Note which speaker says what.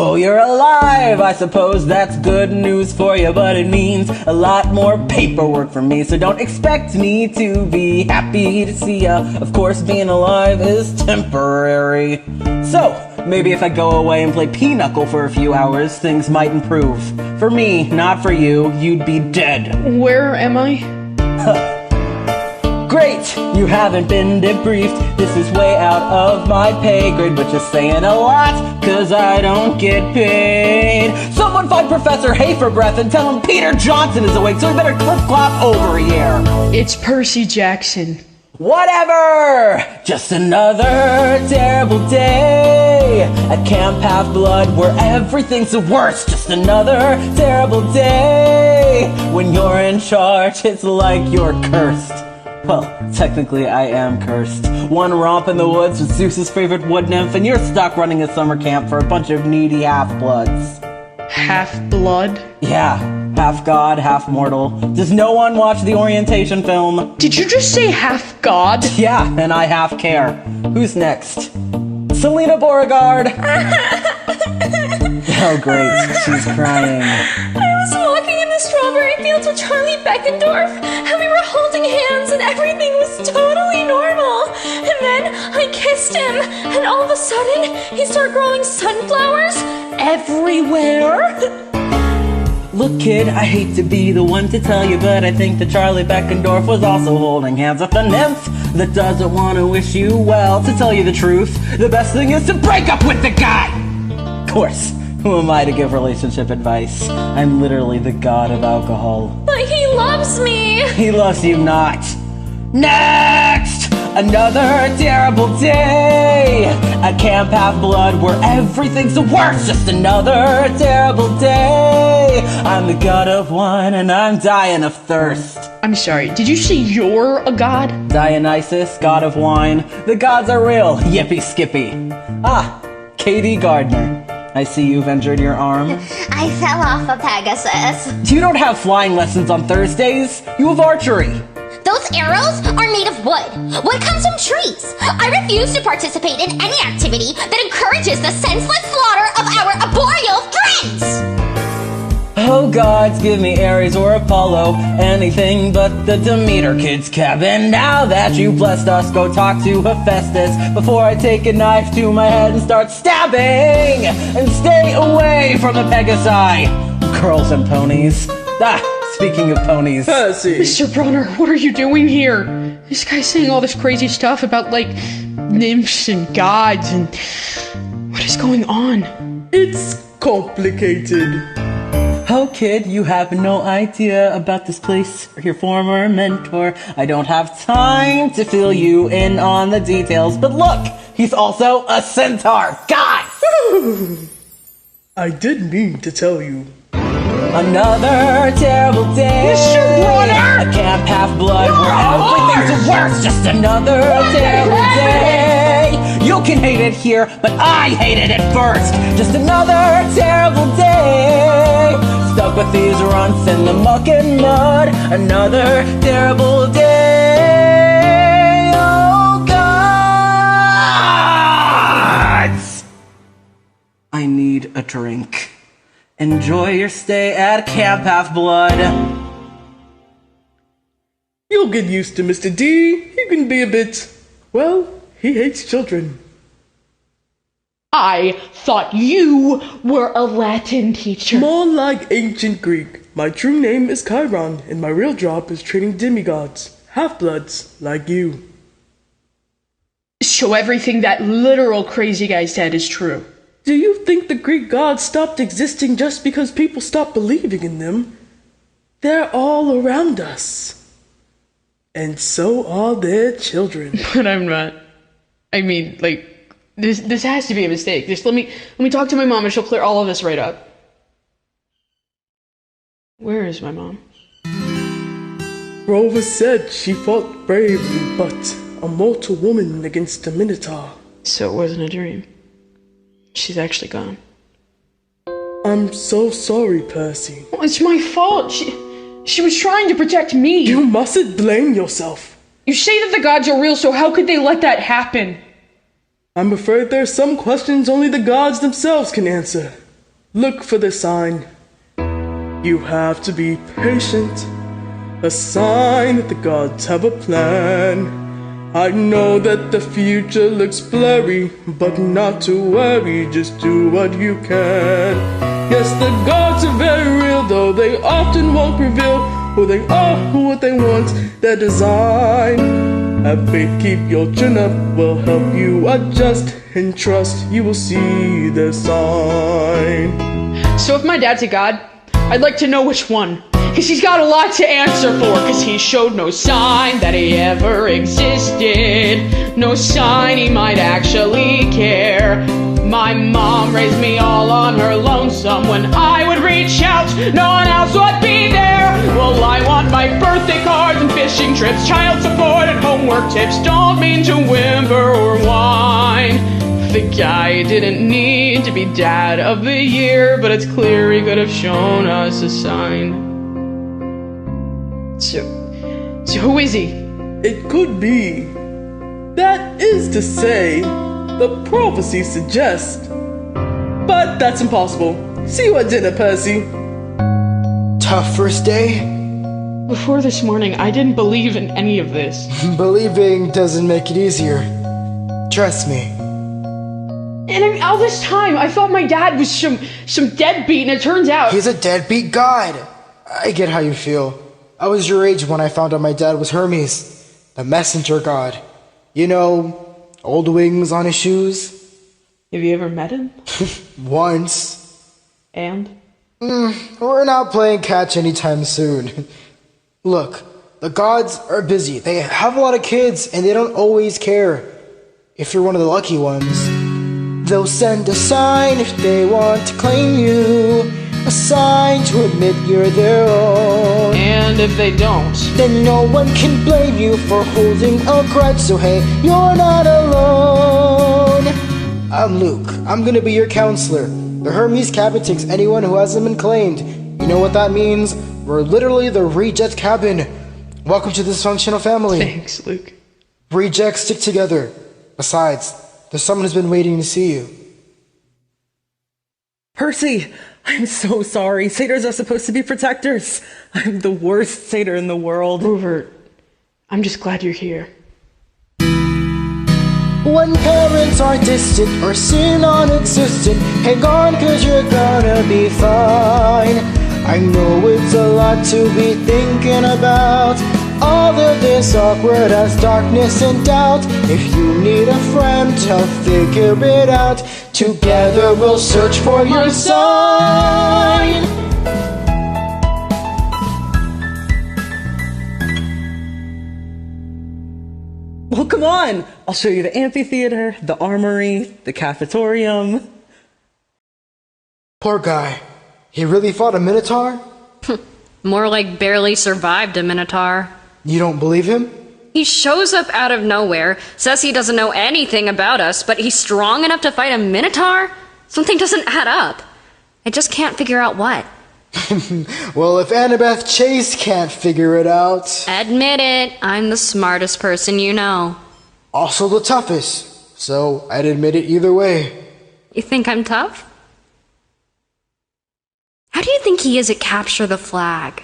Speaker 1: Oh, you're alive! I suppose that's good news for you, but it means a lot more paperwork for me, so don't expect me to be happy to see ya. Of course, being alive is temporary. So, maybe if I go away and play pinochle for a few hours, things might improve. For me, not for you, you'd be dead.
Speaker 2: Where am I?
Speaker 1: Great! You haven't been debriefed. This is way out of my pay grade, but just saying a lot, cause I don't get paid. Someone find Professor Haferbreath and tell him Peter Johnson is awake, so we better clip-clop over here.
Speaker 2: It's Percy Jackson.
Speaker 1: Whatever! Just another terrible day at Camp Half-Blood where everything's the worst. Just another terrible day. When you're in charge, it's like you're cursed. Well, technically I am cursed. One romp in the woods with Zeus's favorite wood nymph, and you're stuck running a summer camp for a bunch of needy half-bloods.
Speaker 2: Half-blood?
Speaker 1: Yeah, half-god, half-mortal. Does no one watch the orientation film?
Speaker 2: Did you just say half-god?
Speaker 1: Yeah, and I half-care. Who's next? Silena Beauregard! Oh great, she's crying.
Speaker 3: I was walking in the strawberry fields with Charlie Beckendorf, and we were holding hands, and everything was totally normal. And then I kissed him, and all of a sudden, he started growing sunflowers everywhere.
Speaker 1: Look, kid, I hate to be the one to tell you, but I think that Charlie Beckendorf was also holding hands with a nymph that doesn't want to wish you well. To tell you the truth, the best thing is to break up with the guy! Of course. Who am I to give relationship advice? I'm literally the god of alcohol.
Speaker 3: But he loves me!
Speaker 1: He loves you not. Next! Another terrible day at Camp Half-Blood where everything's the worst. Just another terrible day. I'm the god of wine and I'm dying of thirst.
Speaker 2: I'm sorry, did you say you're a god?
Speaker 1: Dionysus, god of wine. The gods are real. Yippee skippy. Ah, Caiti Gardner. I see you've injured your arm.
Speaker 4: I fell off a Pegasus.
Speaker 1: You don't have flying lessons on Thursdays. You have archery.
Speaker 4: Those arrows are made of wood. Wood comes from trees. I refuse to participate in any activity that encourages the senseless slaughter of our arboreal friends!
Speaker 1: Oh gods, give me Ares or Apollo, anything but the Demeter kids' cabin. Now that you blessed us, go talk to Hephaestus before I take a knife to my head and start stabbing! And stay away from the Pegasi! Girls and ponies. Ah, speaking of ponies.
Speaker 5: Percy!
Speaker 2: Mr. Brunner, what are you doing here? This guy's saying all this crazy stuff about, like, nymphs and gods and... What is going on?
Speaker 5: It's complicated.
Speaker 1: Oh kid, you have no idea about this place or your former mentor. I don't have time to fill you in on the details, but look, he's also a centaur. God!
Speaker 5: I did mean to tell you.
Speaker 1: Another terrible day.
Speaker 2: Mr. Brunner!
Speaker 1: A Camp Half-Blood where everything's the worst. Just another terrible day. You can hate it here, but I hated it first. Just another terrible day. Stuck with these runts in the muck and mud. Another terrible day. Oh, gods! I need a drink. Enjoy your stay at Camp Half-Blood.
Speaker 5: You'll get used to Mr. D. He can be a bit... well, he hates children.
Speaker 2: I thought you were a Latin teacher.
Speaker 5: More like ancient Greek. My true name is Chiron, and my real job is training demigods, half-bloods, like you.
Speaker 2: So everything that literal crazy guy said is true.
Speaker 5: Do you think the Greek gods stopped existing just because people stopped believing in them? They're all around us. And so are their children.
Speaker 2: But I'm not. I mean, like, this has to be a mistake. Just let me talk to my mom and she'll clear all of this right up. Where is my mom?
Speaker 5: Rover said she fought bravely, but a mortal woman against a minotaur.
Speaker 2: So it wasn't a dream. She's actually gone.
Speaker 5: I'm so sorry, Percy.
Speaker 2: Well, it's my fault. She was trying to protect me.
Speaker 5: You mustn't blame yourself.
Speaker 2: You say that the gods are real, so how could they let that happen?
Speaker 5: I'm afraid there are some questions only the gods themselves can answer. Look for the sign. You have to be patient. A sign that the gods have a plan. I know that the future looks blurry, but not to worry, just do what you can. Yes, the gods are very real, though they often won't reveal who they are, what they want, their design. Have faith, keep your chin up, will help you adjust, and trust you will see the sign.
Speaker 2: So if my dad's a god, I'd like to know which one. Cause he's got a lot to answer for. Cause he showed no sign that he ever existed. No sign he might actually care. My mom raised me all on her lonesome. When I would reach out, no one else would be there. Well, I want my birthday cards and fishing trips, child support and homework tips. Don't mean to whimper or whine. The guy didn't need to be dad of the year, but it's clear he could have shown us a sign. So who is he?
Speaker 5: It could be. That is to say, the prophecy suggests. But that's impossible. See you at dinner, Percy.
Speaker 6: Tough first day?
Speaker 2: Before this morning, I didn't believe in any of this.
Speaker 6: Believing doesn't make it easier. Trust me.
Speaker 2: And I mean, all this time, I thought my dad was some deadbeat, and it turns out...
Speaker 6: He's a deadbeat god. I get how you feel. I was your age when I found out my dad was Hermes, the messenger god. You know, old wings on his shoes.
Speaker 2: Have you ever met him?
Speaker 6: Once.
Speaker 2: And?
Speaker 6: We're not playing catch anytime soon. Look, the gods are busy. They have a lot of kids, and they don't always care. If you're one of the lucky ones, they'll send a sign if they want to claim you. A sign to admit you're their own.
Speaker 2: And if they don't,
Speaker 6: then no one can blame you for holding a grudge. So hey, you're not alone. I'm Luke. I'm gonna be your counselor. The Hermes cabin takes anyone who hasn't been claimed. You know what that means? We're literally the reject cabin. Welcome to this dysfunctional family.
Speaker 2: Thanks, Luke.
Speaker 6: Rejects stick together. Besides, there's someone who's been waiting to see you.
Speaker 1: Percy, I'm so sorry. Satyrs are supposed to be protectors. I'm the worst satyr in the world.
Speaker 2: Rupert, I'm just glad you're here.
Speaker 6: When parents are distant or seem non-existent, hang on cause you're gonna be fine. I know it's a lot to be thinking about, all of this awkward as darkness and doubt. If you need a friend to help figure it out, together we'll search for your sign.
Speaker 1: Well, come on. I'll show you the amphitheater, the armory, the cafetorium.
Speaker 6: Poor guy. He really fought a minotaur?
Speaker 7: More like barely survived a minotaur.
Speaker 6: You don't believe him?
Speaker 7: He shows up out of nowhere, says he doesn't know anything about us, but he's strong enough to fight a minotaur? Something doesn't add up. I just can't figure out what.
Speaker 6: Well, if Annabeth Chase can't figure it out...
Speaker 7: Admit it, I'm the smartest person you know.
Speaker 6: Also the toughest, so I'd admit it either way.
Speaker 7: You think I'm tough? How do you think he is at Capture the Flag?